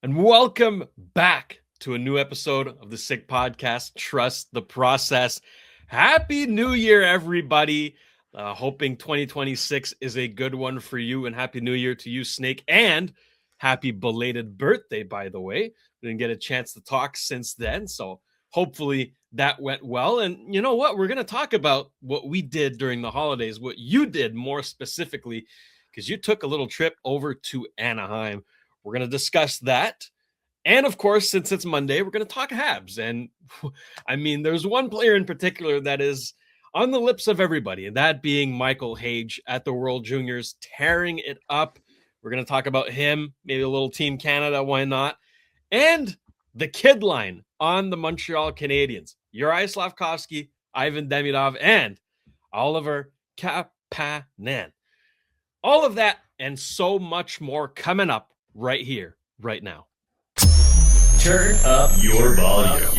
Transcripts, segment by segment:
And welcome back to a new episode of the Sick Podcast. Trust the process. Happy New Year, everybody. Hoping 2026 is a good one for you, and Happy New Year to you, Snake, and happy belated birthday, by the way. We didn't get a chance to talk since then, so hopefully that went well. And you know what? We're going to talk about what we did during the holidays, what you did more specifically, because you took a little trip over to Anaheim. We're going to discuss that. And of course, since it's Monday, we're going to talk Habs. And I mean, there's one player in particular that is on the lips of everybody, and that being Michael Hage at the World Juniors, tearing it up. We're going to talk about him, maybe a little Team Canada, why not? And the kid line on the Montreal Canadiens. Juraj Slafkovsky, Ivan Demidov, and Oliver Kapanen. All of that and so much more coming up right here, right now. Turn up your volume.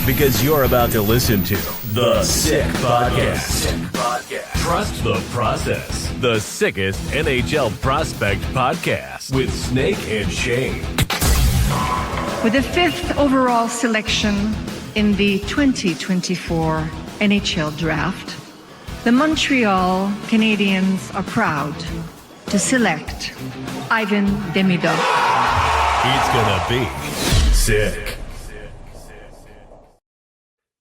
Because you're about to listen to The Sick Podcast. Trust the process. The sickest NHL prospect podcast with Snake and Shayne. With the 5th overall selection in the 2024 NHL Draft, the Montreal Canadiens are proud to select Ivan Demidov. It's gonna be sick.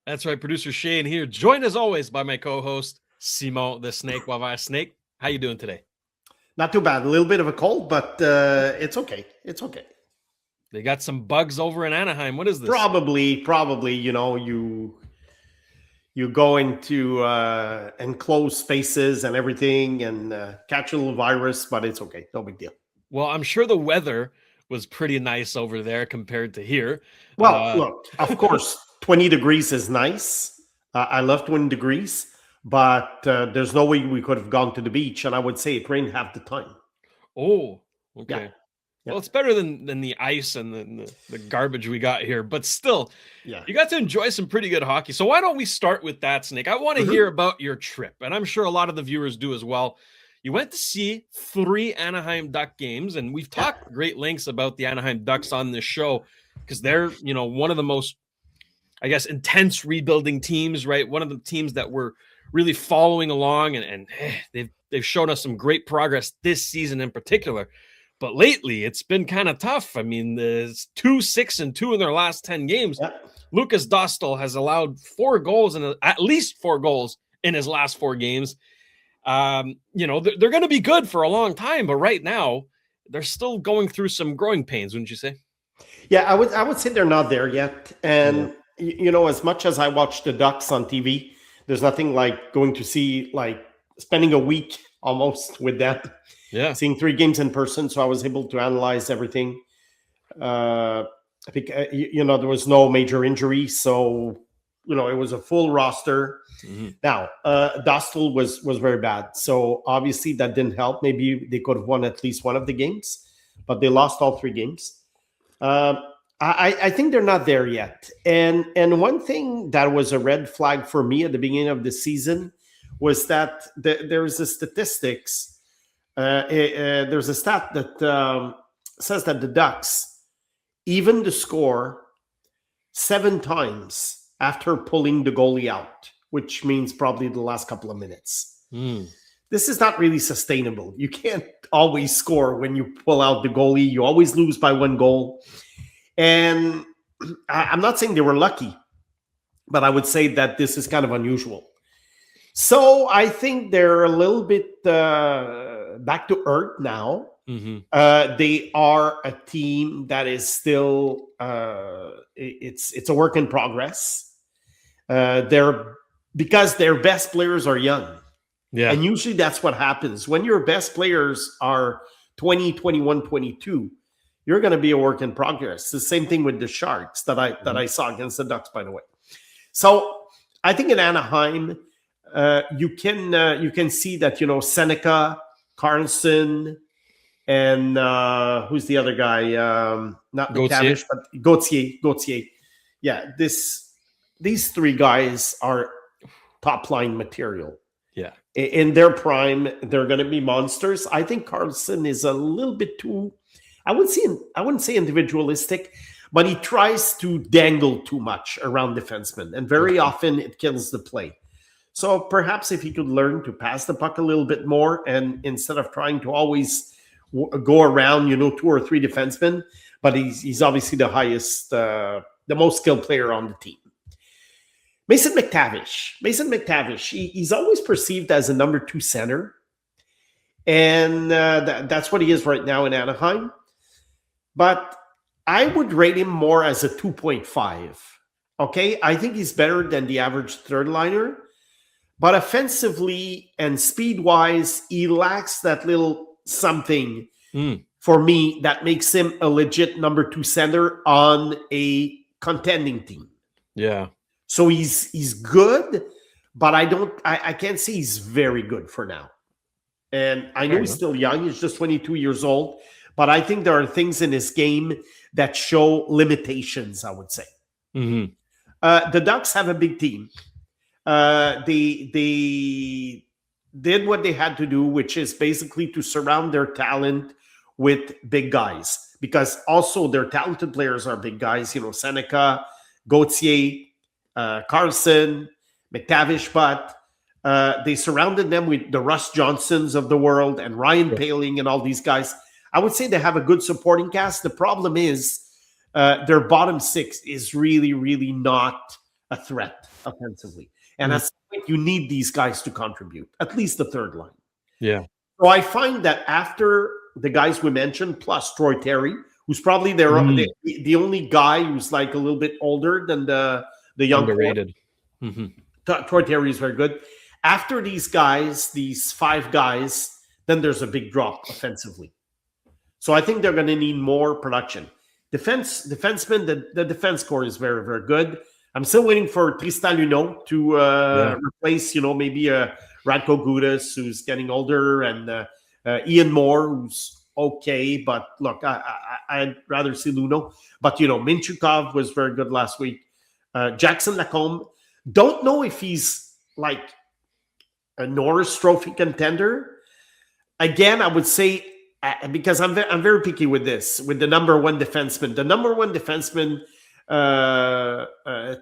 That's right, producer Shayne here, joined as always by my co-host Simon the Snake Wavai. Snake, how you doing today? Not too bad. A little bit of a cold, but it's okay. It's okay. They got some bugs over in Anaheim. What is this? Probably. You know, you go into enclosed spaces and everything and catch a little virus, but it's okay. No big deal. Well, I'm sure the weather was pretty nice over there compared to here. Well, look, of course, 20 degrees is nice. I love 20 degrees, but there's no way we could have gone to the beach, and I would say it rained half the time. Oh, okay. Yeah. Well, it's better than the ice and the garbage we got here, but still, you got to enjoy some pretty good hockey. So why don't we start with that, Snake? I want to hear about your trip, and I'm sure a lot of the viewers do as well. You went to see 3 Anaheim Duck games, and we've talked great lengths about the Anaheim Ducks on this show because they're, one of the most, I guess, intense rebuilding teams, right? One of the teams that we're really following along, and they've shown us some great progress this season in particular. But lately, it's been kind of tough. I mean, there's 2-6-2 in their last 10 games. Yeah. Lucas Dostal has allowed 4 goals and at least 4 goals in his last 4 games. They're going to be good for a long time, but right now they're still going through some growing pains, wouldn't you say? Yeah, I would say they're not there yet. And as much as I watch the Ducks on TV, there's nothing like going to see, like spending a week almost with them. Yeah, seeing 3 games in person, so I was able to analyze everything. I think there was no major injury, so it was a full roster. Mm-hmm. Now, Dostal was very bad, so obviously that didn't help. Maybe they could have won at least one of the games, but they lost all 3 games. I think they're not there yet. And one thing that was a red flag for me at the beginning of the season was that there's a statistics. There's a stat that says that the Ducks even the score 7 times after pulling the goalie out, which means probably the last couple of minutes. This is not really sustainable. You can't always score when you pull out the goalie. You always lose by 1 goal. And I'm not saying they were lucky, but I would say that this is kind of unusual. So I think they're a little bit back to earth now. Mm-hmm. They are a team that is still it's a work in progress. Because their best players are young. Yeah. And usually that's what happens. When your best players are 20, 21, 22, you're going to be a work in progress. The same thing with the Sharks that I saw against the Ducks, by the way. So I think in Anaheim, you can see that, Seneca, Carlson, and who's the other guy? Not McTavish, but Gauthier. Yeah, these 3 guys are top line material. Yeah. In their prime, they're going to be monsters. I think Carlson is a little bit too I wouldn't say individualistic, but he tries to dangle too much around defensemen, and very often it kills the play. So perhaps if he could learn to pass the puck a little bit more, and instead of trying to always go around, 2 or 3 defensemen, but he's obviously the highest, the most skilled player on the team. Mason McTavish, he's always perceived as a number 2 center, and that's what he is right now in Anaheim. But I would rate him more as a 2.5. Okay, I think he's better than the average third liner, but offensively and speed-wise, he lacks that little something for me that makes him a legit number 2 center on a contending team. Yeah. So he's good, but I can't say he's very good for now. And I know he's still young. He's just 22 years old. But I think there are things in his game that show limitations, I would say. Mm-hmm. The Ducks have a big team. They did what they had to do, which is basically to surround their talent with big guys. Because also their talented players are big guys. Seneca, Gauthier, Carlson, McTavish, but they surrounded them with the Russ Johnsons of the world and Ryan Poehling and all these guys. I would say they have a good supporting cast. The problem is their bottom 6 is really, really not a threat offensively. And at some point, you need these guys to contribute, at least the third line. Yeah. So I find that after the guys we mentioned, plus Troy Terry, who's probably the only guy who's like a little bit older than the young underrated. Troy Terry is very good. After these guys, these 5 guys, then there's a big drop offensively. So I think they're going to need more production. Defensemen, the defense core is very, very good. I'm still waiting for Tristan Luneau to replace, maybe Radko Gudas, who's getting older, and Ian Moore, who's okay. But look, I'd rather see Luneau. But, Minchukov was very good last week. Jackson Lacombe, don't know if he's like a Norris Trophy contender. Again, I would say, because I'm very picky with this, with the number 1 defenseman. The number 1 defenseman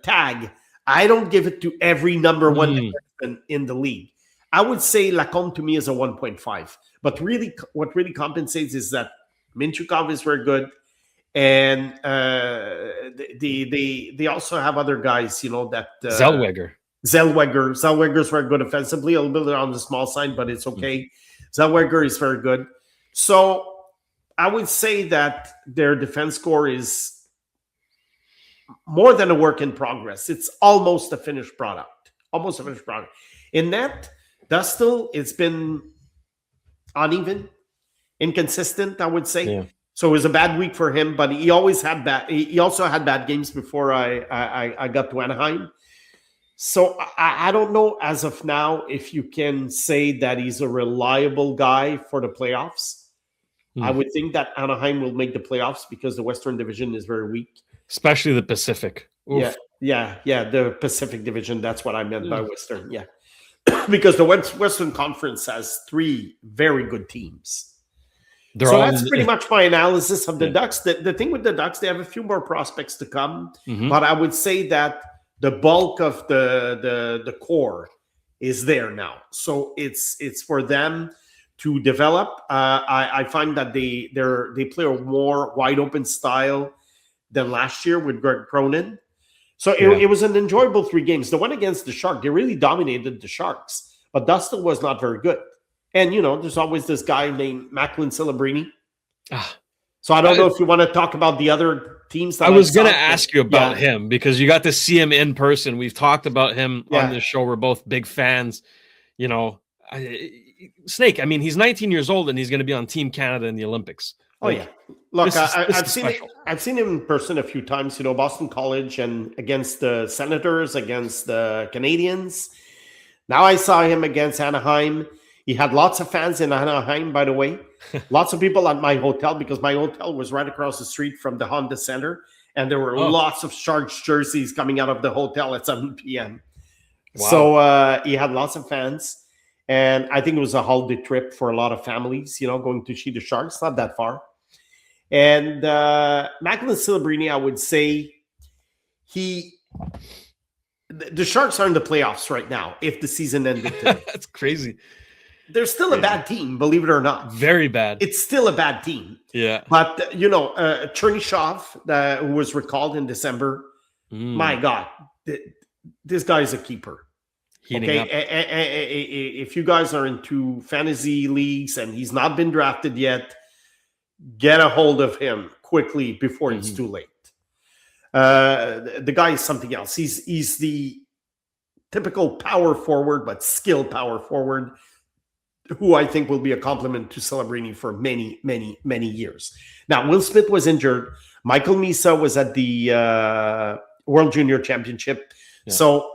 tag, I don't give it to every number 1 defenseman in the league. I would say Lacombe to me is a 1.5. But really, what really compensates is that Minchukov is very good. And they also have other guys, that... Zellweger's very good offensively, a little bit on the small side, but it's okay. Zellweger is very good. So I would say that their defense score is more than a work in progress. It's almost a finished product. In net, Dustil, it's been uneven, inconsistent, I would say. Yeah. So it was a bad week for him, but he also had bad games before I got to Anaheim. So I don't know as of now if you can say that he's a reliable guy for the playoffs. I would think that Anaheim will make the playoffs because the Western Division is very weak. Especially the Pacific. Oof. Yeah, the Pacific Division. That's what I meant by Western, yeah. Because the Western Conference has 3 very good teams. That's pretty much my analysis of the Ducks. The thing with the Ducks, they have a few more prospects to come, but I would say that the bulk of the core is there now. So it's for them to develop. I find that they play a more wide open style than last year with Greg Cronin. So it was an enjoyable 3 games. The one against the Sharks, they really dominated the Sharks, but Dustin was not very good. And, there's always this guy named Macklin Celebrini. So I don't know if you want to talk about the other teams. I was going to ask you about him because you got to see him in person. We've talked about him on this show. We're both big fans. Snake, I mean, he's 19 years old and he's going to be on Team Canada in the Olympics. Look, I've seen him in person a few times, Boston College and against the Senators, against the Canadiens. Now I saw him against Anaheim. He had lots of fans in Anaheim, by the way. Lots of people at my hotel because my hotel was right across the street from the Honda Center. And there were lots of Sharks jerseys coming out of the hotel at 7 p.m. Wow. So he had lots of fans. And I think it was a holiday trip for a lot of families, going to see the Sharks. Not that far. And Macklin Celebrini, I would say the Sharks are in the playoffs right now if the season ended today. That's crazy. They're still a bad team, believe it or not. Very bad. It's still a bad team. Yeah. But, Chernyshov, who was recalled in December, my God, this guy is a keeper. Heating up. If you guys are into fantasy leagues and he's not been drafted yet, get a hold of him quickly before it's too late. The guy is something else. He's the typical power forward, but skilled power forward, who I think will be a compliment to Celebrini for many, many, many years. Now, Will Smith was injured. Michael Misa was at the World Junior Championship. Yeah. So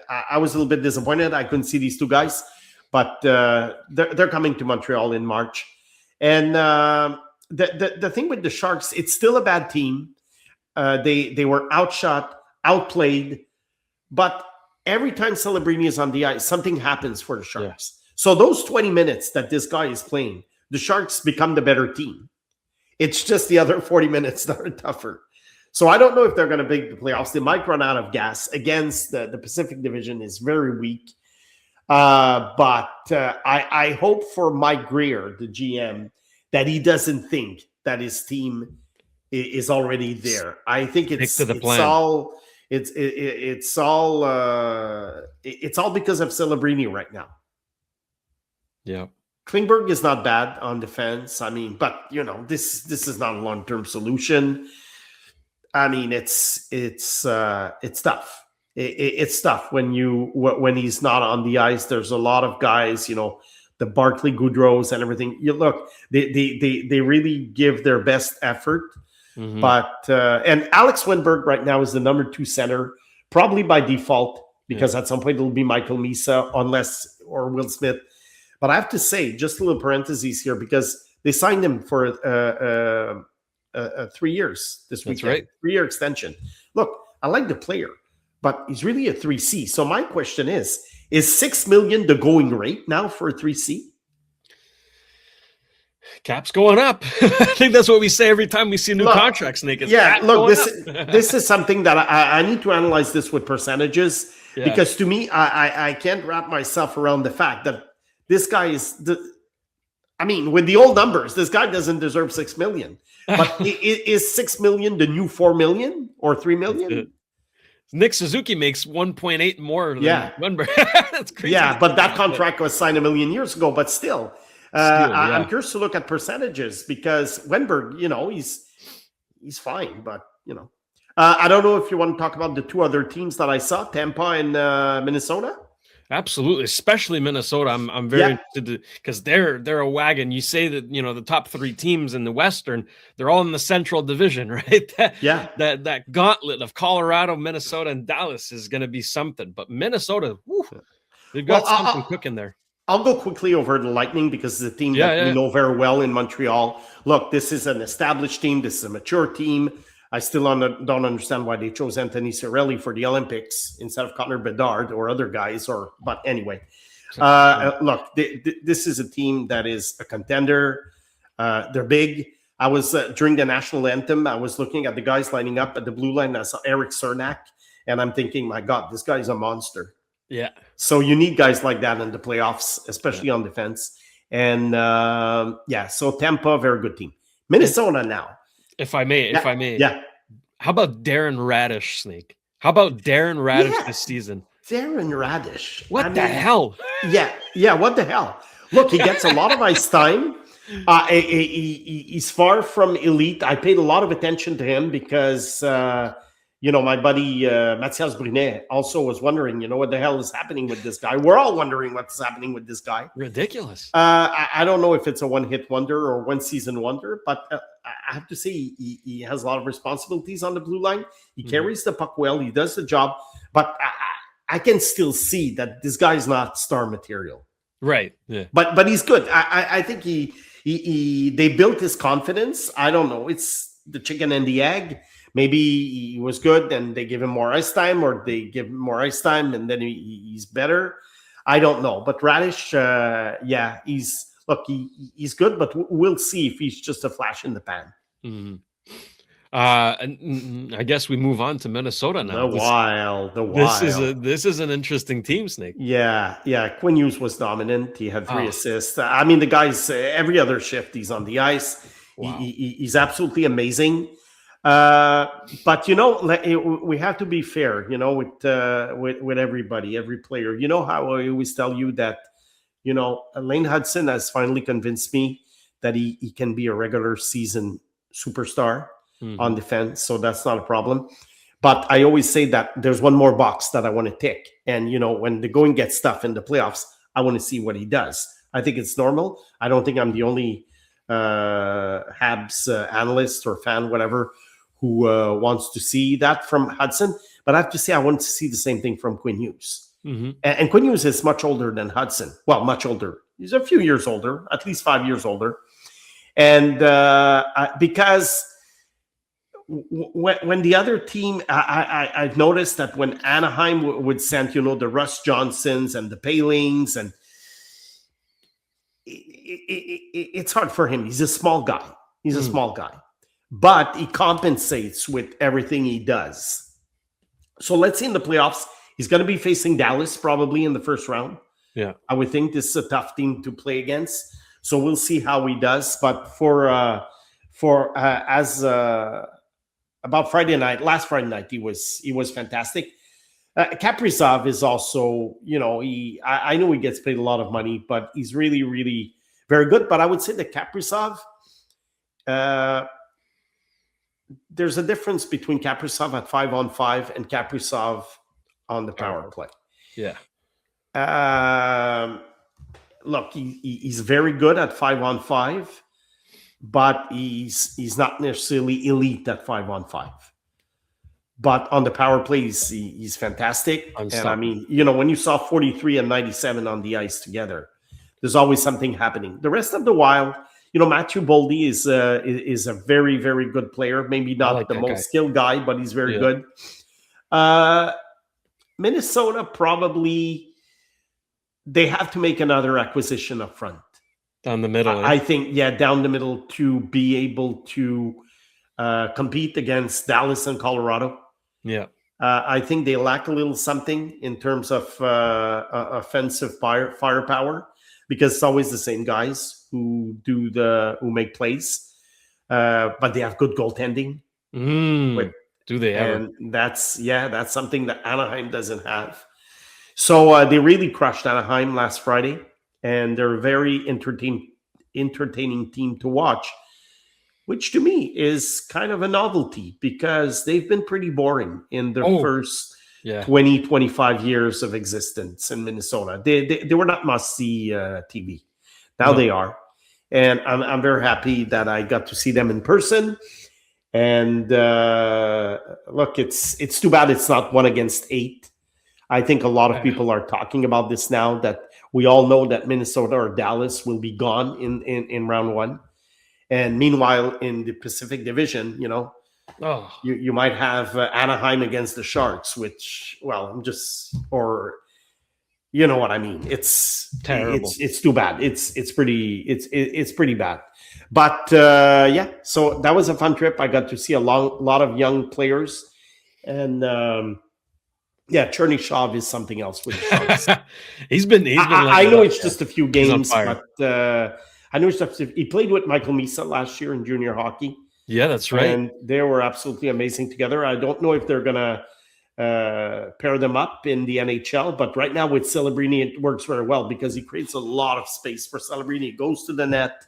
I was a little bit disappointed. I couldn't see these two guys, but they're coming to Montreal in March. And the thing with the Sharks, it's still a bad team. They were outshot, outplayed, but every time Celebrini is on the ice, something happens for the Sharks. Yeah. So those 20 minutes that this guy is playing, the Sharks become the better team. It's just the other 40 minutes that are tougher. So I don't know if they're going to make the playoffs. They might run out of gas. Against the Pacific Division is very weak. But I hope for Mike Greer, the GM, that he doesn't think that his team is already there. I think it's all because of Celebrini right now. Yeah. Klingberg is not bad on defense. I mean, but this is not a long-term solution. I mean, it's tough. It's tough when he's not on the ice. There's a lot of guys, the Barclay Goodrows and everything. You look, they really give their best effort. Mm-hmm. But and Alex Winberg right now is the number 2 center, probably by default, because at some point it'll be Michael Misa or Will Smith. But I have to say, just a little parentheses here, because they signed him for 3 years this weekend. That's right. 3-year extension. Look, I like the player, but he's really a 3C. So my question is $6 million the going rate now for a 3C? Cap's going up. I think that's what we say every time we see new contracts, Nick. This is something that I need to analyze this with percentages, because to me, I can't wrap myself around the fact that this guy is with the old numbers, this guy doesn't deserve $6 million. But is $6 million the new $4 million or $3 million? Nick Suzuki makes 1.8 more than Wenberg. That's crazy. Yeah, but that contract was signed 1 million years ago. But still, I'm curious to look at percentages, because Wenberg, he's fine. But I don't know if you want to talk about the 2 other teams that I saw, Tampa and Minnesota. Absolutely, especially Minnesota. I'm very interested because they're a wagon. You say that the top 3 teams in the Western, they're all in the Central Division, right? That gauntlet of Colorado, Minnesota, and Dallas is going to be something. But Minnesota, they've got something cooking there. I'll go quickly over the Lightning, because it's a team that we know very well in Montreal. Look, this is an established team. This is a mature team. I still don't understand why they chose Anthony Cirelli for the Olympics instead of Connor Bedard or other guys. But anyway, look, this is a team that is a contender. They're big. I was during the national anthem, I was looking at the guys lining up at the blue line. I saw Eric Cernak, and I'm thinking, my God, this guy's a monster. Yeah. So you need guys like that in the playoffs, especially on defense. And so Tampa, very good team. Minnesota now. If I may. Yeah. How about Darren Radish, Snake? How about Darren Radish this season? Darren Radish. What the hell? Yeah, what the hell? Look, he gets a lot of ice time. He's far from elite. I paid a lot of attention to him because, my buddy Mathias Brunet also was wondering, what the hell is happening with this guy? We're all wondering what's happening with this guy. Ridiculous. I don't know if it's a one-hit wonder or one-season wonder, but I have to say he has a lot of responsibilities on the blue line. He carries the puck well. He does the job. But I can still see that this guy is not star material. Right. Yeah. But he's good. I think they built his confidence. I don't know. It's the chicken and the egg. Maybe he was good and they give him more ice time, or they give him more ice time and then he's better. I don't know. But Radish, he's good, but we'll see if he's just a flash in the pan. Mhm. And I guess we move on to Minnesota now. The Wild. This is an interesting team, Snake. Yeah. Quinn Hughes was dominant. He had 3 Oh. assists. I mean, the guy's every other shift he's on the ice. Wow. He's absolutely amazing. But we have to be fair, with everybody, every player. You know how I always tell you that, Lane Hudson has finally convinced me that he can be a regular season superstar on defense, so that's not a problem. But I always say that there's one more box that I want to tick. And, when the going gets tough in the playoffs, I want to see what he does. I think it's normal. I don't think I'm the only Habs analyst or fan, whatever, who wants to see that from Hudson. But I have to say, I want to see the same thing from Quinn Hughes. And Quinn Hughes is much older than Hudson. Well, much older. He's a few years older, at least 5 years older. And because when the other team, I've noticed that when Anaheim would send, the Russ Johnsons and the Palings, and it's hard for him. He's a small guy. But he compensates with everything he does. So let's see in the playoffs. He's going to be facing Dallas probably in the first round. Yeah, I would think this is a tough team to play against. So we'll see how he does. But about Friday night, last Friday night, he was fantastic. Kaprizov is also, I know he gets paid a lot of money, but he's really, really very good. But I would say that Kaprizov, there's a difference between Kaprizov at 5-on-5 and Kaprizov on the power play. Yeah. Look, he's very good at 5-on-5, but he's not necessarily elite at 5-on-5. But on the power play, he's fantastic. And I mean, when you saw 43 and 97 on the ice together, there's always something happening. The rest of the Wild, Matthew Boldy is a very, very good player. Maybe not the most skilled guy, but he's very good. Minnesota probably, they have to make another acquisition up front. Down the middle. I think, down the middle to be able to compete against Dallas and Colorado. Yeah. I think they lack a little something in terms of offensive firepower, because it's always the same guys who make plays. But they have good goaltending. Do they ever? And that's something that Anaheim doesn't have. So they really crushed Anaheim last Friday, and they're a very entertaining team to watch, which to me is kind of a novelty because they've been pretty boring in their first 20, 25 years of existence in Minnesota. They were not must-see TV. Now they are. And I'm very happy that I got to see them in person. And look, it's too bad it's not 1-8. I think a lot of people are talking about this now, that we all know that Minnesota or Dallas will be gone in round 1. And meanwhile, in the Pacific Division, you might have Anaheim against the Sharks, which, well, you know what I mean. It's terrible. It's too bad. It's pretty bad. But so that was a fun trip. I got to see a lot of young players, and Chernyshov is something else with the Sharks. he's been. I know it's just a few games, but I know he played with Michael Misa last year in junior hockey. Yeah, that's right. And they were absolutely amazing together. I don't know if they're gonna pair them up in the NHL, but right now with Celebrini, it works very well because he creates a lot of space for Celebrini. He goes to the net,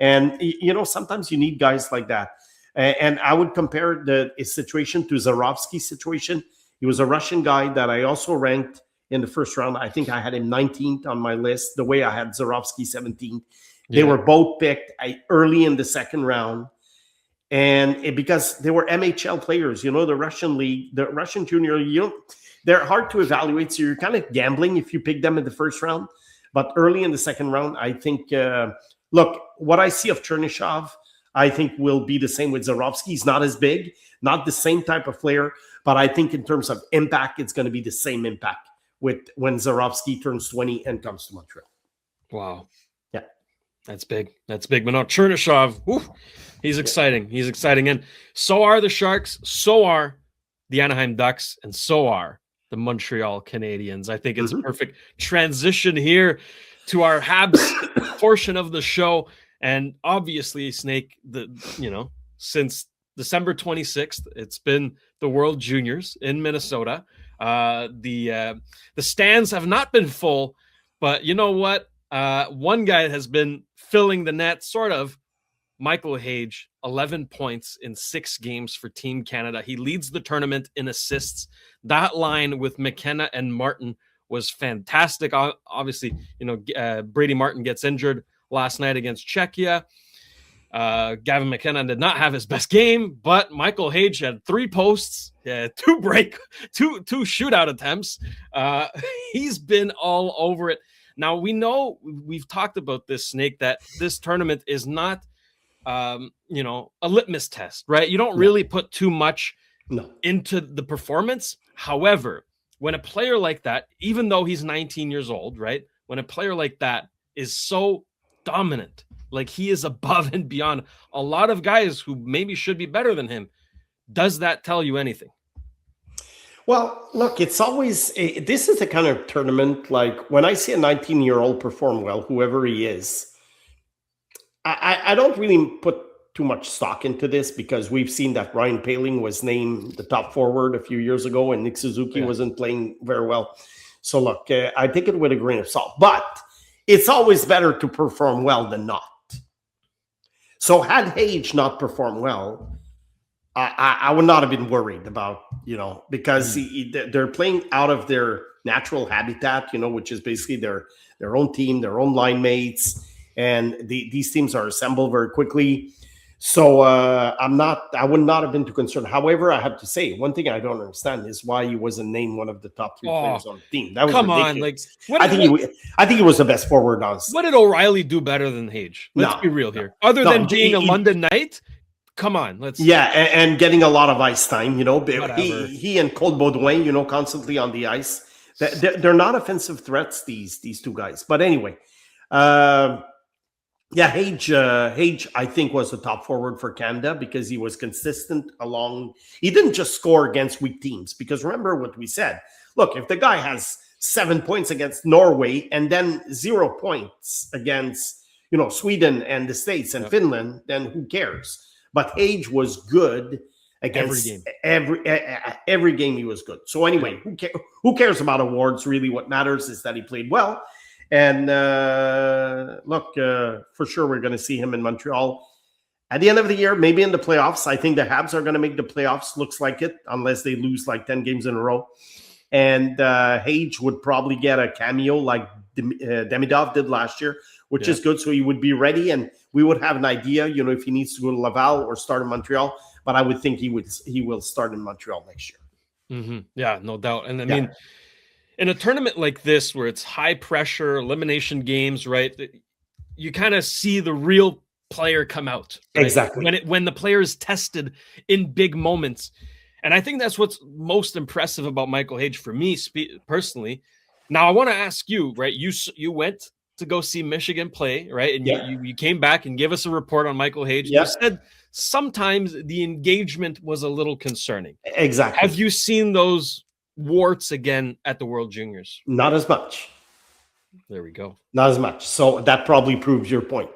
and sometimes you need guys like that. And I would compare his situation to Zarovsky's situation. He was a Russian guy that I also ranked in the first round. I think I had him 19th on my list, the way I had Zarovsky 17th. They were both picked early in the second round. And because they were MHL players, the Russian league, the Russian junior league, they're hard to evaluate. So you're kind of gambling if you pick them in the first round. But early in the second round, I think, look, what I see of Chernyshov, I think will be the same with Zarovsky. He's not as big, not the same type of player. But I think in terms of impact, it's going to be the same impact with when Zarovsky turns 20 and comes to Montreal. Wow. Yeah. That's big. That's big. But no, Chernyshov, he's exciting. He's exciting. And so are the Sharks. So are the Anaheim Ducks. And so are the Montreal Canadiens. I think it's a perfect transition here to our Habs portion of the show. And obviously, Snake, since December 26th, it's been the World Juniors in Minnesota. The stands have not been full, but you know what? One guy has been filling the net, sort of. Michael Hage, 11 points in 6 games for Team Canada. He leads the tournament in assists. That line with McKenna and Martin was fantastic. Obviously, Brady Martin gets injured last night against Czechia. Gavin McKenna did not have his best game, but Michael Hage had 3 posts, 2 shootout attempts. He's been all over it. Now, we know we've talked about this, Snake, that this tournament is not, a litmus test, right? You don't really put too much into the performance. However, when a player like that, even though he's 19 years old, right? When a player like that is so dominant, like he is above and beyond a lot of guys who maybe should be better than him, does that tell you anything? Well, look, it's always this is the kind of tournament, like when I see a 19-year-old perform well, whoever he is, I don't really put too much stock into this because we've seen that Ryan Poehling was named the top forward a few years ago and Nick Suzuki wasn't playing very well. So look, I take it with a grain of salt, but it's always better to perform well than not. So had Hage not performed well, I would not have been worried about, because they're playing out of their natural habitat, which is basically their own team, their own line mates, and these teams are assembled very quickly. So I would not have been too concerned. However, I have to say, one thing I don't understand is why he wasn't named one of the top 3 players on the team. That was ridiculous. I think he was the best forward, honestly. What did O'Reilly do better than Hage? Let's be real here. Other than being a London Knight, come on. And getting a lot of ice time. He and Cole Baudouin, constantly on the ice. They're not offensive threats, these 2 guys. But anyway, Hage, I think, was the top forward for Canada because he was consistent he didn't just score against weak teams, because remember what we said. Look, if the guy has 7 points against Norway and then 0 points against, Sweden and the States and Finland, then who cares? But Hage was good against every game he was good. So anyway, who cares about awards? Really, what matters is that he played well. And for sure, we're going to see him in Montreal at the end of the year, maybe in the playoffs. I think the Habs are going to make the playoffs, looks like it, unless they lose like 10 games in a row. And Hage would probably get a cameo like Demidov did last year, which is good. So he would be ready, and we would have an idea, if he needs to go to Laval or start in Montreal. But I would think he will start in Montreal next year. Mm-hmm. Yeah, no doubt. And I mean, in a tournament like this, where it's high pressure, elimination games, right? You kind of see the real player come out. Right? Exactly. When the player is tested in big moments. And I think that's what's most impressive about Michael Hage for me personally. Now, I want to ask you, right? You went to go see Michigan play, right? And you came back and gave us a report on Michael Hage. You said sometimes the engagement was a little concerning. Exactly. Have you seen those warts again at the World Juniors? Not as much. There we go. Not as much. So that probably proves your point.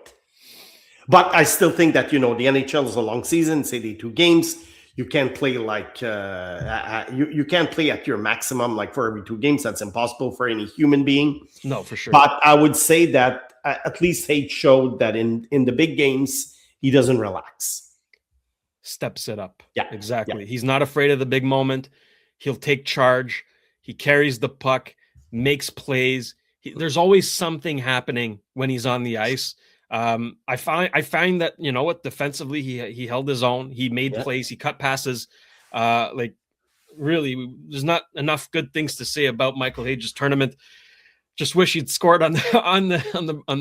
But I still think that, the NHL is a long season, say they 2 games. You can't play like you can't play at your maximum like for every 2 games. That's impossible for any human being. No, for sure. But I would say that at least Hage showed that in the big games, he doesn't relax. Steps it up. Yeah, exactly. Yeah. He's not afraid of the big moment. He'll take charge. He carries the puck, makes plays. There's always something happening when he's on the ice. I find that, defensively, he held his own. He made plays. He cut passes. Really, there's not enough good things to say about Michael Hage's tournament. Just wish he'd scored on the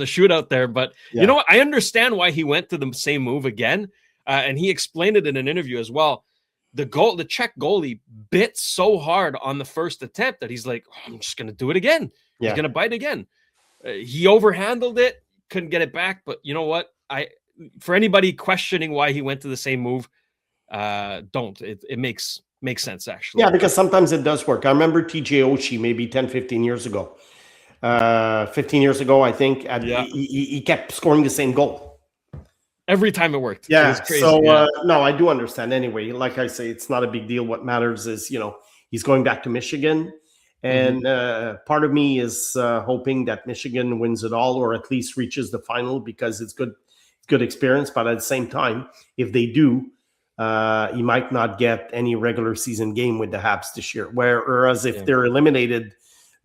shootout there. But you know what? I understand why he went to the same move again. And he explained it in an interview as well. The Czech goalie bit so hard on the first attempt that he's like, I'm just going to do it again. He's going to bite again. He overhandled it. couldn't get it back. But you know what? For anybody questioning why he went to the same move, don't. It makes sense, actually. Yeah, because sometimes it does work. I remember TJ Oshie maybe 10, 15 years ago. 15 years ago, I think, he kept scoring the same goal. Every time it worked. Yeah, it was crazy. So, no, I do understand anyway. Like I say, it's not a big deal. What matters is, he's going back to Michigan. And part of me is hoping that Michigan wins it all or at least reaches the final because it's good experience. But at the same time, if they do, he might not get any regular season game with the Habs this year. Whereas if they're eliminated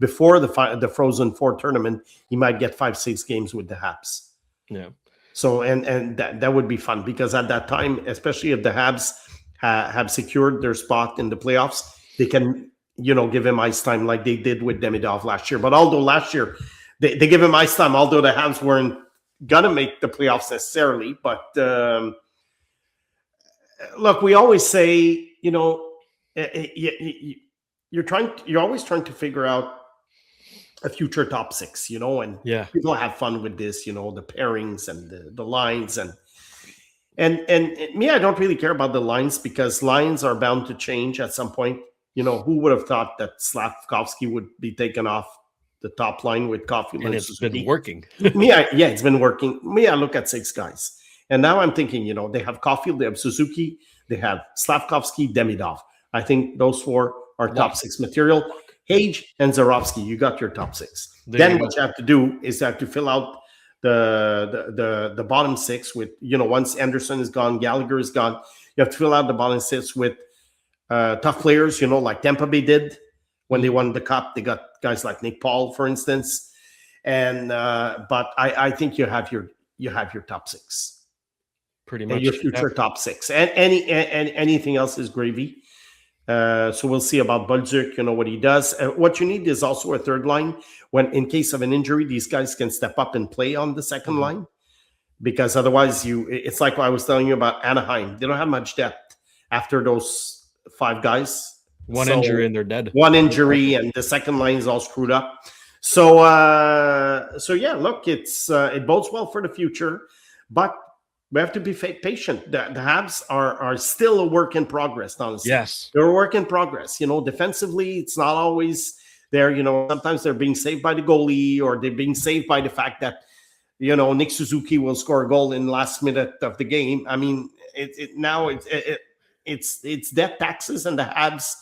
before the Frozen Four tournament, he might get 5-6 games with the Habs. Yeah. So and that would be fun because at that time, especially if the Habs have secured their spot in the playoffs, they can give him ice time like they did with Demidov last year. But although last year they give him ice time, although the Habs weren't gonna make the playoffs necessarily, but look, we always say you're always trying to figure out a future top six, and people have fun with this, the pairings and the lines and me, I don't really care about the lines because lines are bound to change at some point. Who would have thought that Slavkovsky would be taken off the top line with Caulfield and it's been working. It's been working. I look at 6 guys, and now I'm thinking, they have Caulfield, they have Suzuki, they have Slavkovsky, Demidov. I think those 4 are top 6 material. Hage and Zarovsky, you got your top 6. Then what you have to do is have to fill out the bottom 6 with, once Anderson is gone, Gallagher is gone, you have to fill out the bottom 6 with tough players, like Tampa Bay did when they won the cup. They got guys like Nick Paul, for instance. And but I think you have your top 6. Pretty much. And your future top 6. And anything else is gravy. So we'll see about Bolduc, what he does. What you need is also a third line. When in case of an injury, these guys can step up and play on the second line. Because otherwise, it's like what I was telling you about Anaheim. They don't have much depth after those 5 guys. One injury and they're dead. One injury and the second line is all screwed up. So yeah, look, it bodes well for the future, but we have to be patient. The Habs are still a work in progress, honestly. Yes. They're a work in progress. Defensively, it's not always there. Sometimes they're being saved by the goalie or they're being saved by the fact that, Nick Suzuki will score a goal in the last minute of the game. I mean, it's death taxes and the Habs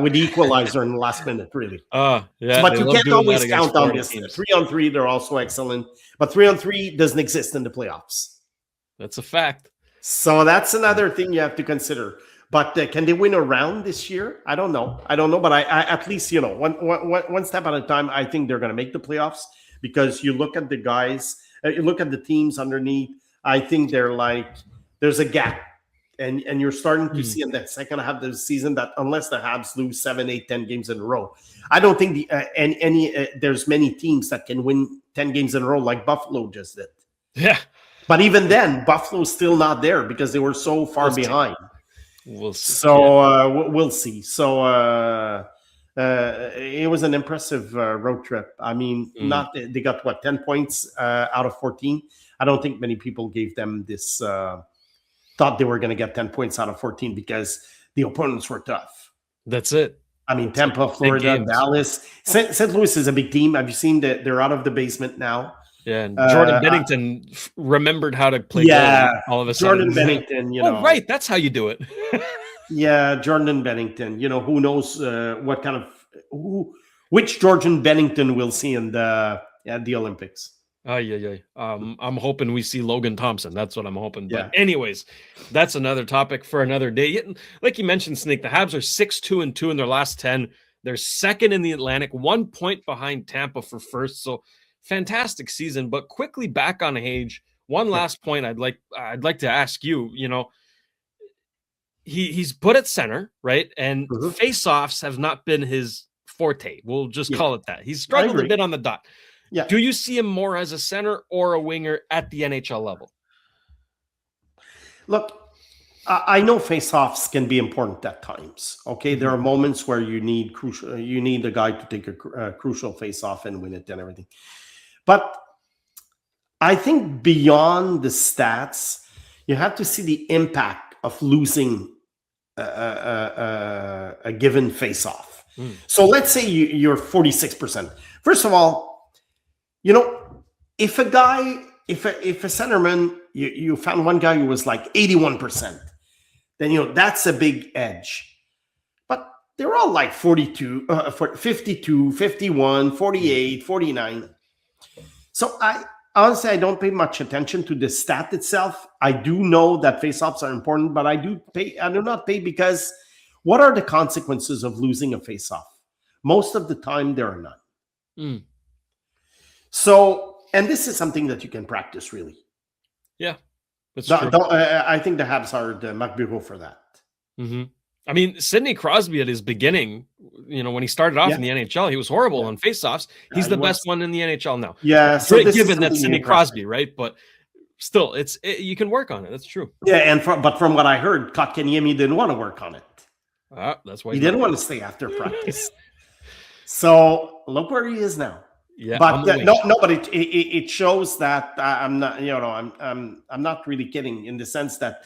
with the equalizer in the last minute, really. Yeah. But you can't always count on this. 3-on-3, they're also excellent. But 3-on-3 doesn't exist in the playoffs. That's a fact. So that's another thing you have to consider. But can they win a round this year? I don't know. But I at least, one step at a time, I think they're going to make the playoffs because you look at the guys, you look at the teams underneath. I think there's a gap. And you're starting to see in that second half of the season that unless the Habs lose 7, 8, 10 games in a row, I don't think there's many teams that can win 10 games in a row like Buffalo just did. Yeah. But even then, Buffalo's still not there because they were so far behind. We'll see. So we'll see. So it was an impressive road trip. I mean, they got 10 points out of 14. I don't think many people gave them this. Thought they were going to get 10 points out of 14 because the opponents were tough. That's it. I mean, Tampa, Florida, Dallas. St. Louis is a big team. Have you seen that they're out of the basement now? Yeah, and Jordan Bennington remembered how to play all of a sudden. Jordan Bennington, right, that's how you do it. Yeah, Jordan Bennington. Who knows what kind of which Jordan Bennington we'll see in the Olympics. I'm hoping we see Logan Thompson. That's what I'm hoping. But anyways, that's another topic for another day. Like you mentioned, Snake, the Habs are 6-2-2 in their last 10. They're second in the Atlantic, 1 point behind Tampa for first. So fantastic season. But quickly back on Hage. One last point I'd like to ask you. He's put at center, right? And face-offs have not been his forte. We'll just call it that. He's struggled a bit on the dot. Yeah. Do you see him more as a center or a winger at the NHL level? Look, I know face-offs can be important at times. Okay, there are moments where you need a guy to take a crucial face-off and win it and everything. But I think beyond the stats, you have to see the impact of losing a given face-off. So let's say you're 46%. First of all, if a centerman, you found one guy who was like 81%, then that's a big edge. But they're all like 42, 52, 51, 48, 49. So honestly, I don't pay much attention to the stat itself. I do know that face-offs are important, but I do not pay because what are the consequences of losing a face-off? Most of the time, there are none. So, and this is something that you can practice, really. Yeah, that's true. I think the Habs are the Marc Bureau for that. Mm-hmm. I mean, Sidney Crosby at his beginning, when he started off in the NHL, he was horrible on faceoffs. He's the best one in the NHL now. Yeah, so given that Sidney Crosby, right? But still, you can work on it. That's true. Yeah, but from what I heard, Kotkaniemi didn't want to work on it. That's why he didn't want to stay after practice. So look where he is now. Yeah, but but it shows that I'm not. I'm not really kidding in the sense that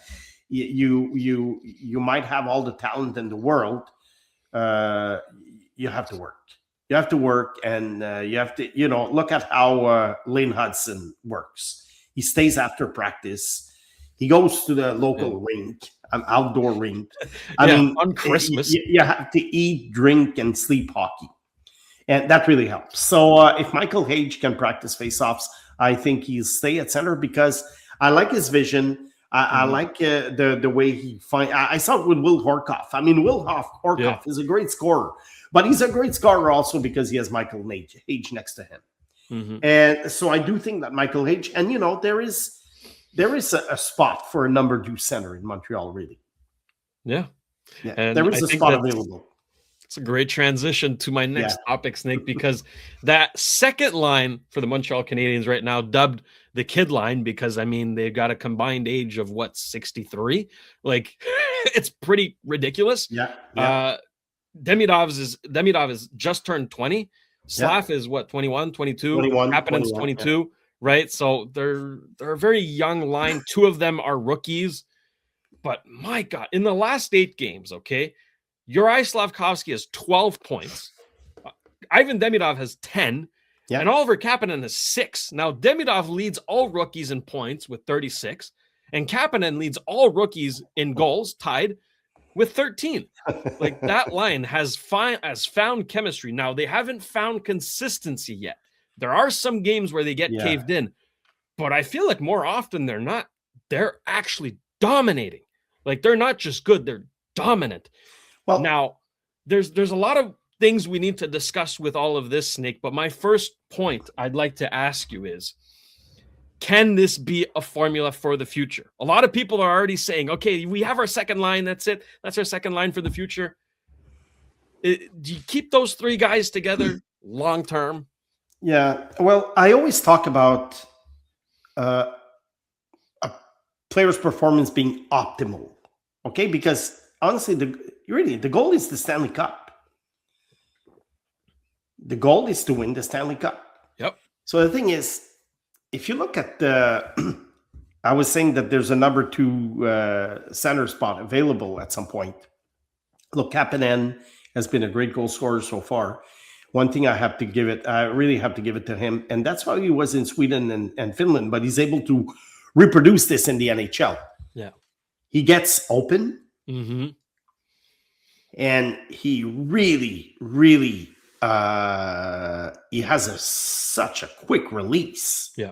you might have all the talent in the world. You have to work. You have to work, and you have to look at how Lane Hudson works. He stays after practice. He goes to the local rink, an outdoor rink. I mean, on Christmas, you have to eat, drink, and sleep hockey. And that really helps. So if Michael Hage can practice face-offs, I think he'll stay at center because I like his vision. I like the way he finds. I saw it with Will Horkoff. I mean, Will Horkoff is a great scorer, but he's a great scorer also because he has Michael Hage next to him. Mm-hmm. And so I do think that Michael Hage, and there is a spot for a number 2 center in Montreal, really. Yeah. And there is a spot available. It's a great transition to my next topic, Snake, because that second line for the Montreal Canadiens right now, dubbed the kid line, because they've got a combined age of 63. Like, it's pretty ridiculous. Demidov is just turned 20. Slav is 21, 22. Kapanen's 22, right? So they're a very young line. 2 of them are rookies. But my God, in the last 8 games, Juraj Slafkovsky has 12 points. Ivan Demidov has 10. And Oliver Kapanen has 6. Now, Demidov leads all rookies in points with 36. And Kapanen leads all rookies in goals, tied with 13. Like, that line has found chemistry. Now, they haven't found consistency yet. There are some games where they get caved in. But I feel like more often than not, they're actually dominating. Like, they're not just good, they're dominant. Well, now, there's a lot of things we need to discuss with all of this, Snake, but my first point I'd like to ask you is, can this be a formula for the future? A lot of people are already saying, okay, we have our second line, that's it. That's our second line for the future. Do you keep those 3 guys together long term? Yeah, well, I always talk about a player's performance being optimal, okay? Because honestly, the goal is the Stanley Cup. The goal is to win the Stanley Cup. Yep. So the thing is, if you look at I was saying that there's a number 2 center spot available at some point. Look, Kapanen has been a great goal scorer so far. One thing I really have to give it to him, and that's how he was in Sweden and Finland, but he's able to reproduce this in the NHL. Yeah. He gets open. Mm-hmm. And he really, really, he has such a quick release. Yeah.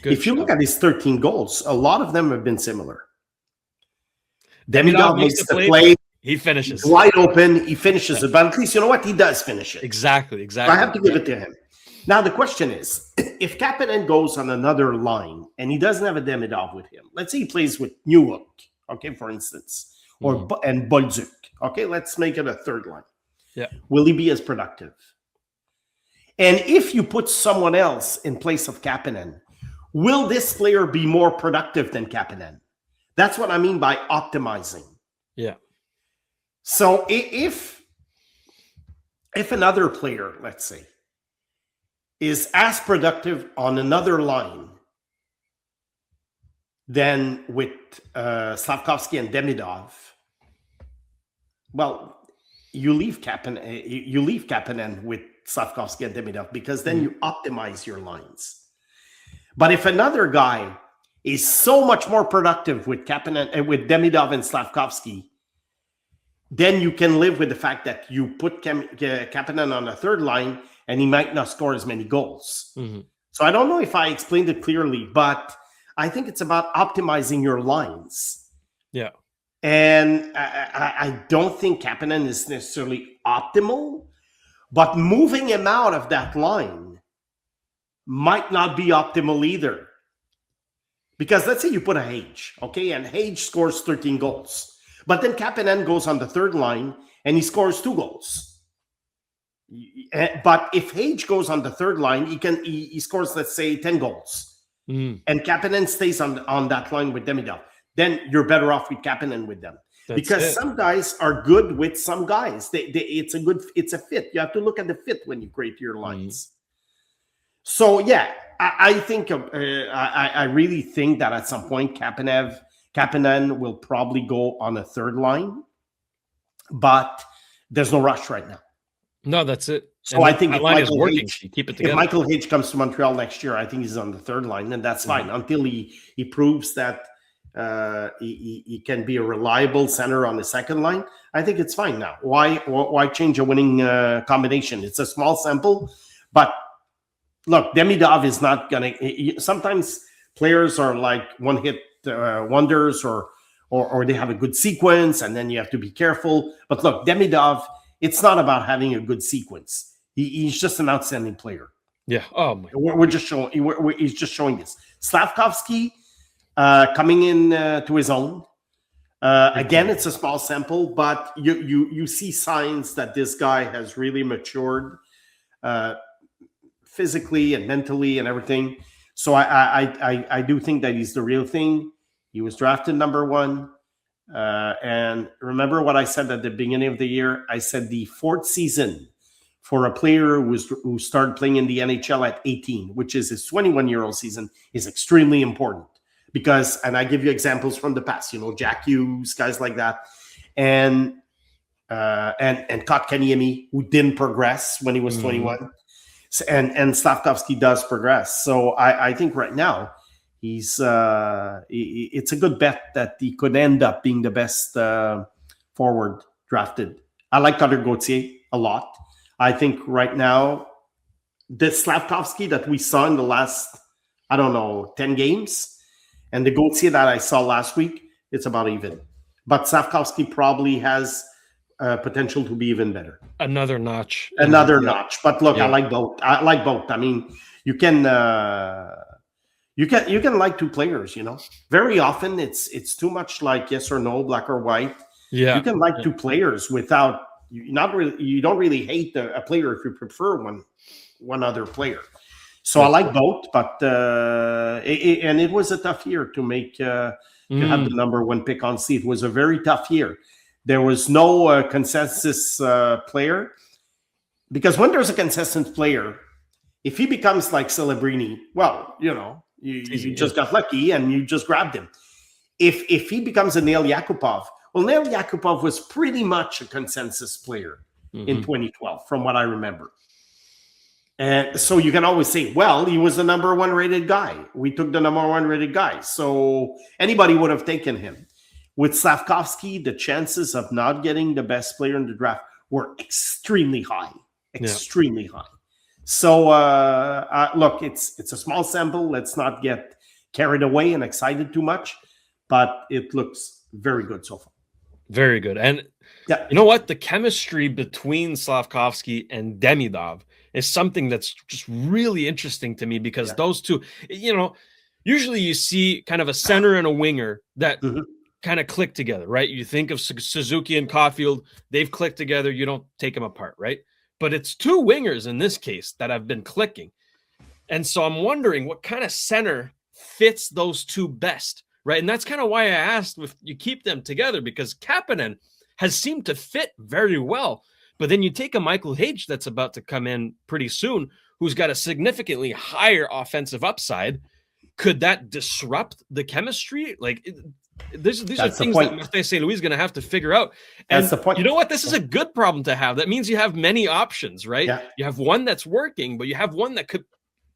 If you look at his 13 goals, a lot of them have been similar. Demidov makes the play. He finishes. Wide open. He finishes it. But at least, you know what? He does finish it. Exactly. I have to give it to him. Now, the question is, if Kapanen goes on another line and he doesn't have a Demidov with him, let's say he plays with Newhook, okay, for instance, and Bolduc. Okay, let's make it a third line. Yeah. Will he be as productive? And if you put someone else in place of Kapanen, will this player be more productive than Kapanen? That's what I mean by optimizing. Yeah. So if another player, let's say, is as productive on another line Then with Slavkovsky and Demidov, well, you leave Kapanen with Slavkovsky and Demidov because then you optimize your lines. But if another guy is so much more productive with Kapanen and with Demidov and Slavkovsky, then you can live with the fact that you put Kapanen on a third line and he might not score as many goals. Mm-hmm. So I don't know if I explained it clearly, but I think it's about optimizing your lines. Yeah. And I don't think Kapanen is necessarily optimal, but moving him out of that line might not be optimal either. Because let's say you put a Hage, okay, and Hage scores 13 goals. But then Kapanen goes on the third line and he scores 2 goals. But if Hage goes on the third line, he scores, let's say, 10 goals. And Kapanen stays on that line with Demidov. Then you're better off with Kapanen with them. Because some guys are good with some guys. It's a fit. You have to look at the fit when you create your lines. So yeah, I think I really think that at some point Kapanen will probably go on a third line, but there's no rush right now. No, that's it. So I think that line is working. You keep it together. If Michael Hage comes to Montreal next year, I think he's on the third line, and that's fine until he proves that he can be a reliable center on the second line. I think it's fine now. Why change a winning combination? It's a small sample, but look, Demidov is not gonna. Sometimes players are like one-hit wonders, or they have a good sequence, and then you have to be careful. But look, Demidov, it's not about having a good sequence. He's just an outstanding player. Yeah. Oh my. We're just showing. He's just showing this. Slavkovsky coming in to his own. Again, it's a small sample, but you see signs that this guy has really matured physically and mentally and everything. So I do think that he's the real thing. He was drafted number 1. And remember what I said at the beginning of the year? I said the 4th season for a player who started playing in the NHL at 18, which is his 21-year-old season, is extremely important. Because, and I give you examples from the past, Jack Hughes, guys like that, and Kotkaniemi, who didn't progress when he was 21, and Slavkovsky does progress. So I think right now it's a good bet that he could end up being the best forward drafted. I like Cutter Gauthier a lot. I think right now the Slavkovsky that we saw in the last, 10 games, and the Gauthier that I saw last week, it's about even. But Slavkovsky probably has potential to be even better. Another notch. Notch. But look, I like both. I mean, you can like two players. Very often it's too much like yes or no, black or white. Yeah, you can like two players without you don't really hate a player if you prefer one other player. So I like both, but it was a tough year to make to have the number 1 pick on C. It was a very tough year. There was no consensus player, because when there's a consensus player, if he becomes like Celebrini, well, you just got lucky and you just grabbed him. If he becomes a Nail Yakupov, well, Nail Yakupov was pretty much a consensus player in 2012, from what I remember. And so you can always say, well, he was the number 1 rated guy. We took the number 1 rated guy. So anybody would have taken him. With Slavkovsky, the chances of not getting the best player in the draft were extremely high. Extremely high. So look, it's a small sample. Let's not get carried away and excited too much. But it looks very good so far. Very good. And you know what? The chemistry between Slavkovsky and Demidov is something that's just really interesting to me, because those two, usually you see kind of a center and a winger that kind of click together, right? You think of Suzuki and Caulfield, they've clicked together. You don't take them apart, right? But it's two wingers in this case that have been clicking. And so I'm wondering what kind of center fits those two best, right? And that's kind of why I asked if you keep them together, because Kapanen has seemed to fit very well. But then you take a Michael Hage that's about to come in pretty soon, who's got a significantly higher offensive upside, could that disrupt the chemistry? Like, these are things that Martin St. Louis is going to have to figure out. And that's the point. You know what? This is a good problem to have. That means you have many options, right? Yeah. You have one that's working, but you have one that could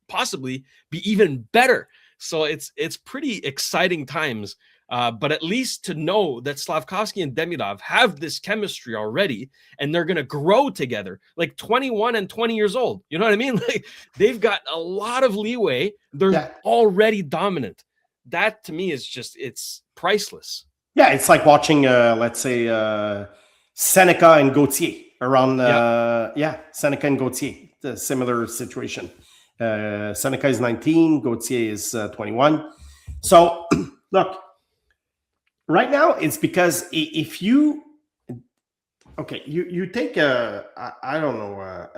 possibly be even better. So it's pretty exciting times. But at least to know that Slafkovsky and Demidov have this chemistry already, and they're going to grow together, like 21 and 20 years old. You know what I mean? Like, they've got a lot of leeway. They're already dominant. That to me is just, it's priceless. Yeah, it's like watching, let's say, Seneca and Gauthier around. Seneca and Gauthier, a similar situation. Seneca is 19, Gauthier is 21. So look. Right now, it's because if you take an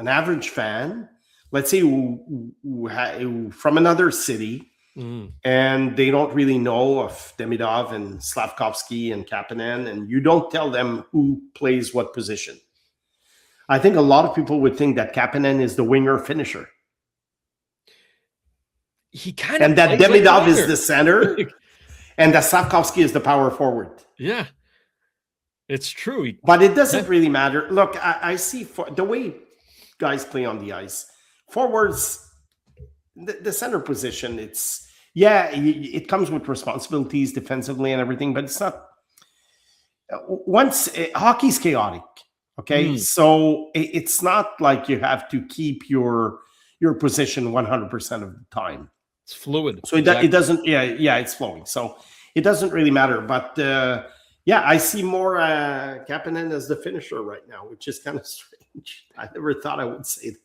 average fan, let's say who from another city, and they don't really know of Demidov and Slafkovsky and Kapanen, and you don't tell them who plays what position. I think a lot of people would think that Kapanen is the winger finisher. He kind of, and that Demidov is the center. And that Slafkovsky is the power forward. Yeah, it's true. But it doesn't really matter. Look, I see the way guys play on the ice. Forwards, the center position, it comes with responsibilities defensively and everything, but it's not. Hockey's chaotic, okay? So it's not like you have to keep your position 100% of the time. It's fluid. So it doesn't, it's flowing. So it doesn't really matter. But I see more Kapanen as the finisher right now, which is kind of strange. I never thought I would say that.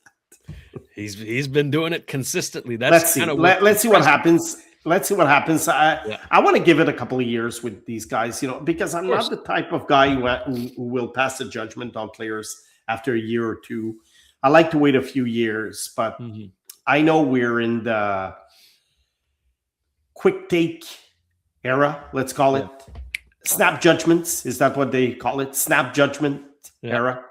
He's been doing it consistently. Let's see what happens. Let's see what happens. I want to give it a couple of years with these guys, because I'm not the type of guy who will pass a judgment on players after a year or two. I like to wait a few years, but I know we're in the quick take era, let's call it. Snap judgments, is that what they call it? Snap judgment era.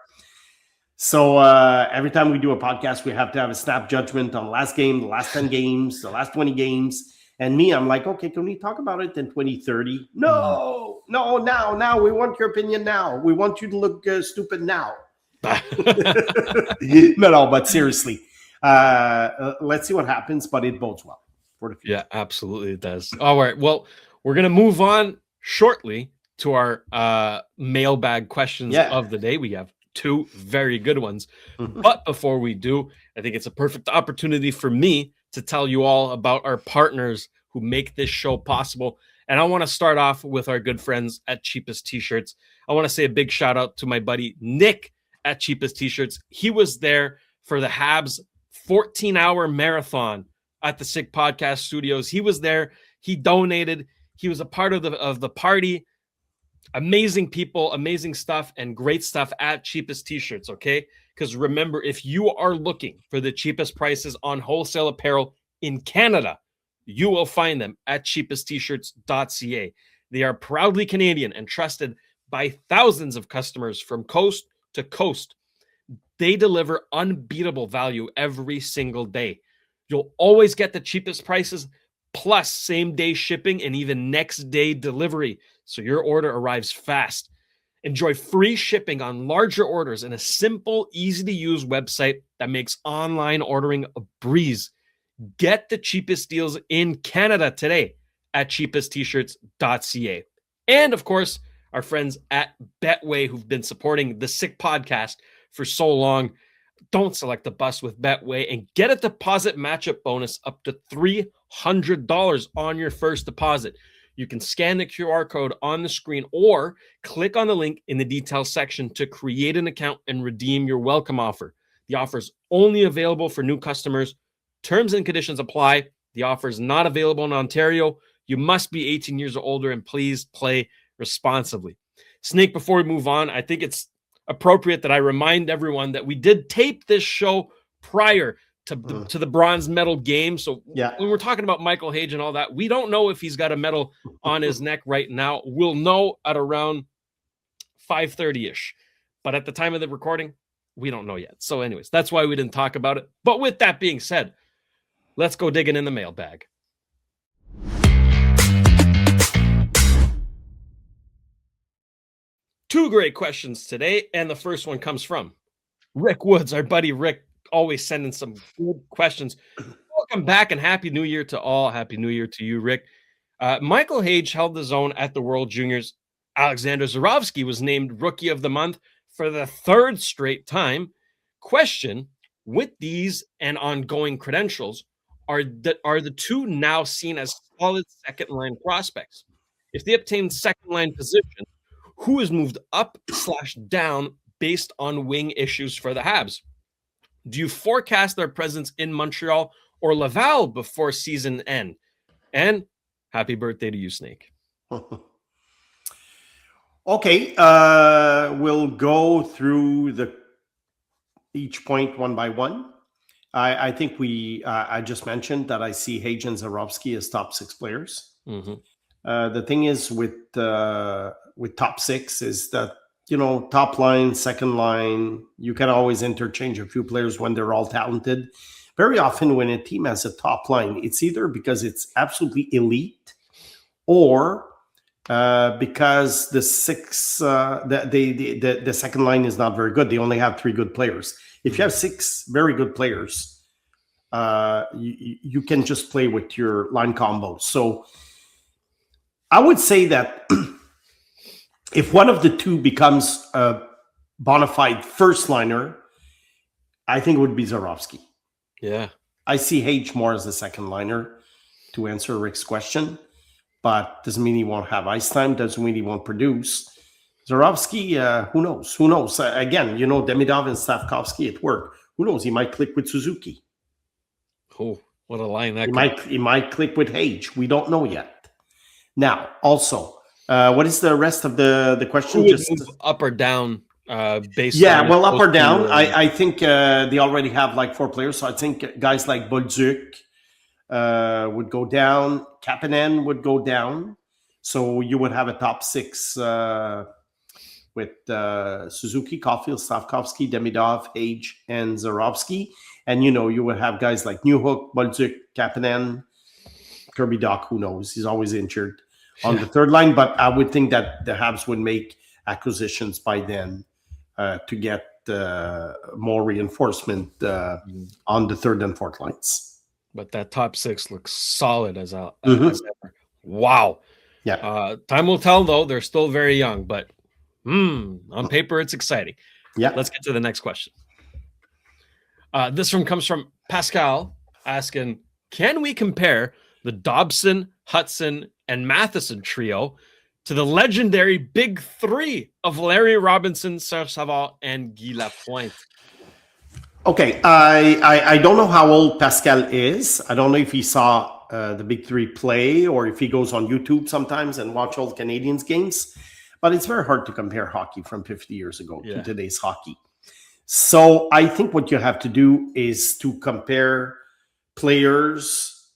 So every time we do a podcast, we have to have a snap judgment on the last game, the last 10 games, the last 20 games. And me, I'm like, okay, can we talk about it in 2030? No, now. We want your opinion now. We want you to look stupid now. No, but seriously, let's see what happens, but it bodes well for the future. Yeah, absolutely it does. All right, well, we're going to move on shortly to our mailbag questions of the day. We have two very good ones. But before we do, I think it's a perfect opportunity for me to tell you all about our partners who make this show possible. And I want to start off with our good friends at Cheapest T-Shirts. I want to say a big shout out to my buddy Nick at Cheapest T-Shirts. He was there for the Habs 14-hour marathon at the Sick Podcast Studios. He was there. He donated. He was a part of the party. Amazing people, amazing stuff, and great stuff at Cheapest T-Shirts, okay? Because remember, if you are looking for the cheapest prices on wholesale apparel in Canada, you will find them at cheapesttshirts.ca. They are proudly Canadian and trusted by thousands of customers from coast to coast. They deliver unbeatable value every single day. You'll always get the cheapest prices, plus same-day shipping and even next-day delivery, so your order arrives fast. Enjoy free shipping on larger orders and a simple, easy-to-use website that makes online ordering a breeze. Get the cheapest deals in Canada today at cheapesttshirts.ca. And, of course, our friends at Betway, who've been supporting the Sick Podcast for so long. Don't select the bus with Betway and get a deposit matchup bonus up to $300 on your first deposit. You can scan the QR code on the screen or click on the link in the details section to create an account and redeem your welcome offer. The offer is only available for new customers. Terms and conditions apply. The offer is not available in Ontario. You must be 18 years or older, and please play responsibly. Snake, before we move on, I think it's appropriate that I remind everyone that we did tape this show prior to the bronze medal game. So when we're talking about Michael Hage and all that, we don't know if he's got a medal on his neck right now. We'll know at around 5:30-ish. But at the time of the recording, we don't know yet. So anyways, that's why we didn't talk about it. But with that being said, let's go digging in the mailbag. Two great questions today, and the first one comes from Rick Woods. Our buddy Rick always sending some good questions. Welcome back and Happy New Year to all. Happy New Year to you, Rick. Michael Hage held the zone at the World Juniors. Alexander Zurovsky was named Rookie of the Month for the third straight time. Question, with these and ongoing credentials, are the two now seen as solid second-line prospects? If they obtain second-line position, who is moved up/down based on wing issues for the Habs? Do you forecast their presence in Montreal or Laval before season end? And happy birthday to you, Snake. Okay, we'll go through each point one by one. I think I just mentioned that I see Hage and Zurovsky as top 6 players. Mm-hmm. The thing is with top 6 is that, top line, second line, you can always interchange a few players when they're all talented. Very often when a team has a top line, it's either because it's absolutely elite or because the second line is not very good. They only have 3 good players. If you have 6 very good players, you can just play with your line combos. So I would say that if one of the two becomes a bona fide first liner, I think it would be Zurovsky. Yeah. I see Hage more as a second liner, to answer Rick's question, but doesn't mean he won't have ice time, doesn't mean he won't produce. Zurovsky, who knows? Who knows? Again, Demidov and Stavkovsky at work. Who knows? He might click with Suzuki. Oh, what a line that he might click with Hage. We don't know yet. Now, also, what is the rest of the question? Just up or down based on up or down. I think they already have like 4 players. So I think guys like Bolduc would go down. Kapanen would go down. So you would have a top 6 with Suzuki, Caulfield, Stavkovsky, Demidov, Hage, and Zurovsky. And, you would have guys like Newhook, Bolduc, Kapanen, Kirby Dach, who knows? He's always injured on the third line. But I would think that the Habs would make acquisitions by then to get more reinforcement on the third and fourth lines. But that top 6 looks solid as ever. Wow. Yeah. Time will tell, though. They're still very young, but on paper, it's exciting. Yeah. Let's get to the next question. This one comes from Pascal asking, can we compare the Dobson, Hudson, and Matheson trio to the legendary big 3 of Larry Robinson, Serge Savard, and Guy Lapointe? Okay, I don't know how old Pascal is. I don't know if he saw the big 3 play or if he goes on YouTube sometimes and watch old Canadiens games. But it's very hard to compare hockey from 50 years ago to today's hockey. So I think what you have to do is to compare players.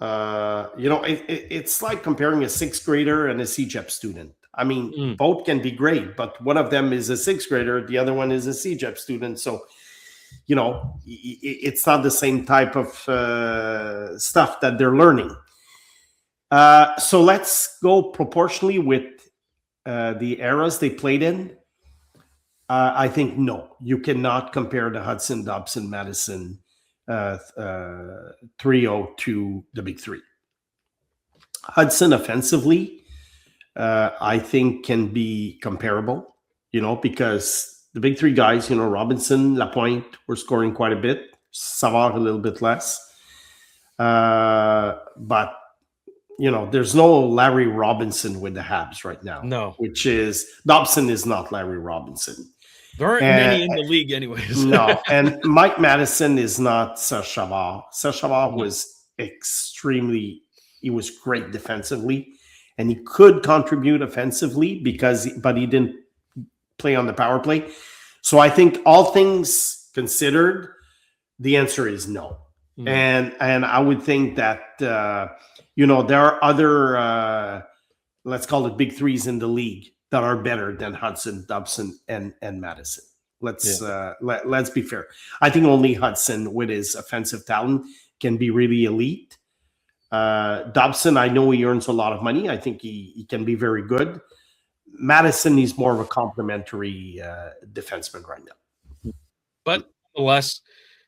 It's like comparing a 6th grader and a CEGEP student. I mean, both can be great, but one of them is a 6th grader, the other one is a CEGEP student. So, it's not the same type of stuff that they're learning. So let's go proportionally with the eras they played in. I think, no, you cannot compare the Hudson, Dobson, Madison trio to the big 3. Hudson offensively, I think can be comparable, because the big 3 guys, Robinson, Lapointe were scoring quite a bit, Savard a little bit less. But, there's no Larry Robinson with the Habs right now. No. Dobson is not Larry Robinson. There aren't many in the league anyways. No, and Mike Madison is not Serge Savard. Serge Savard was he was great defensively, and he could contribute offensively but he didn't play on the power play. So I think all things considered, the answer is no. And I would think that, there are other, let's call it big 3s in the league that are better than Hudson, Dobson, and Madison. Let's be fair. I think only Hudson, with his offensive talent, can be really elite. Dobson, I know he earns a lot of money. I think he can be very good. Madison, he's more of a complimentary defenseman right now. But nonetheless,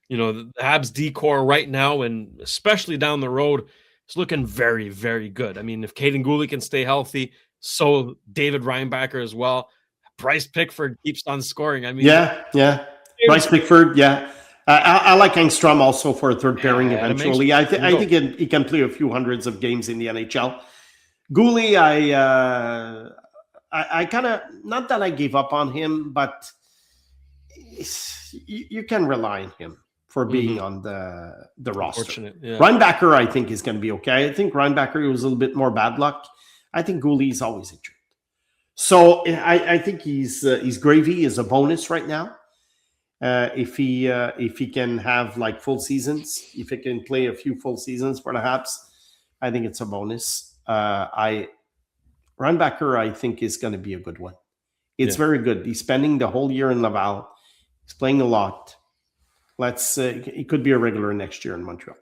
the Habs decor right now, and especially down the road, is looking very, very good. I mean, if Caden Gooley can stay healthy, so David Reinbacher as well. Bryce Pickford keeps on scoring. I mean, yeah. Bryce Pickford, yeah. I like Engstrom also for a third pairing eventually. I think he can play a few hundreds of games in the NHL. Gooley, I kind of, not that I gave up on him, but you can rely on him for being on the roster. Yeah. Reinbacher, I think, is going to be okay. I think Reinbacher was a little bit more bad luck. I think Gooley is always injured. So I think he's gravy is a bonus right now. If he can have like full seasons, if he can play a few full seasons for the Habs, I think it's a bonus. Reinbacher, I think, is going to be a good one. It's very good. He's spending the whole year in Laval. He's playing a lot. He could be a regular next year in Montreal.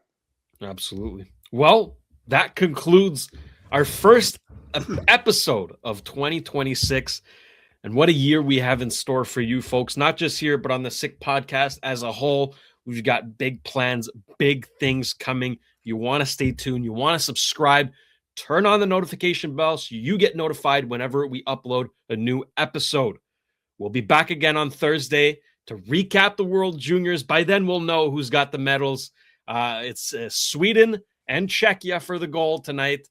Absolutely. Well, that concludes our first episode of 2026. And what a year we have in store for you folks, not just here, but on the Sick Podcast as a whole. We've got big plans, big things coming. You want to stay tuned. You want to subscribe. Turn on the notification bell so you get notified whenever we upload a new episode. We'll be back again on Thursday to recap the World Juniors. By then, we'll know who's got the medals. It's Sweden and Czechia for the gold tonight.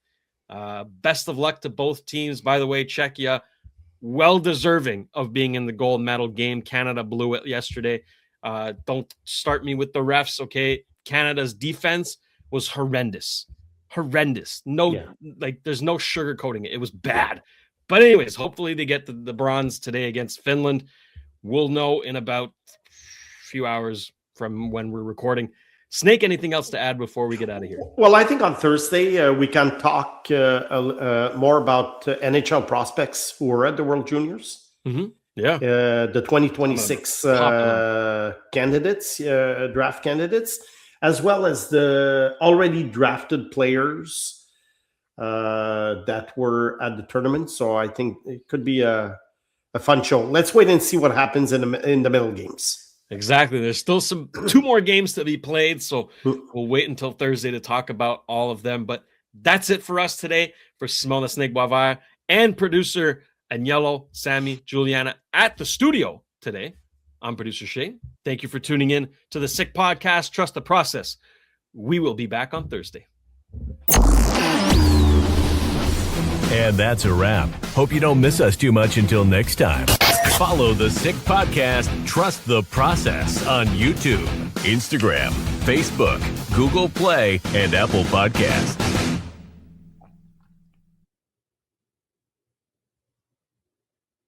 Best of luck to both teams. By the way, Czechia, well deserving of being in the gold medal game. Canada blew it yesterday. Don't start me with the refs, okay? Canada's defense was horrendous. There's no sugarcoating it. It was bad. But anyways, hopefully they get the bronze today against Finland. We'll know in about a few hours from when we're recording. Snake, anything else to add before we get out of here? Well, I think on Thursday we can talk more about NHL prospects who are at the World Juniors. Mm-hmm. Yeah. The 2026 candidates, draft candidates, as well as the already drafted players that were at the tournament. So I think it could be a fun show. Let's wait and see what happens in the middle games. Exactly. There's still two more games to be played, so we'll wait until Thursday to talk about all of them. But that's it for us today. For Simone the Snake Boisvert and producer Agnello, Sammy, Juliana at the studio today, I'm producer Shayne. Thank you for tuning in to the Sick Podcast. Trust the process. We will be back on Thursday. And that's a wrap. Hope you don't miss us too much until next time. Follow the Sick Podcast, Trust the Process on YouTube, Instagram, Facebook, Google Play, and Apple Podcasts.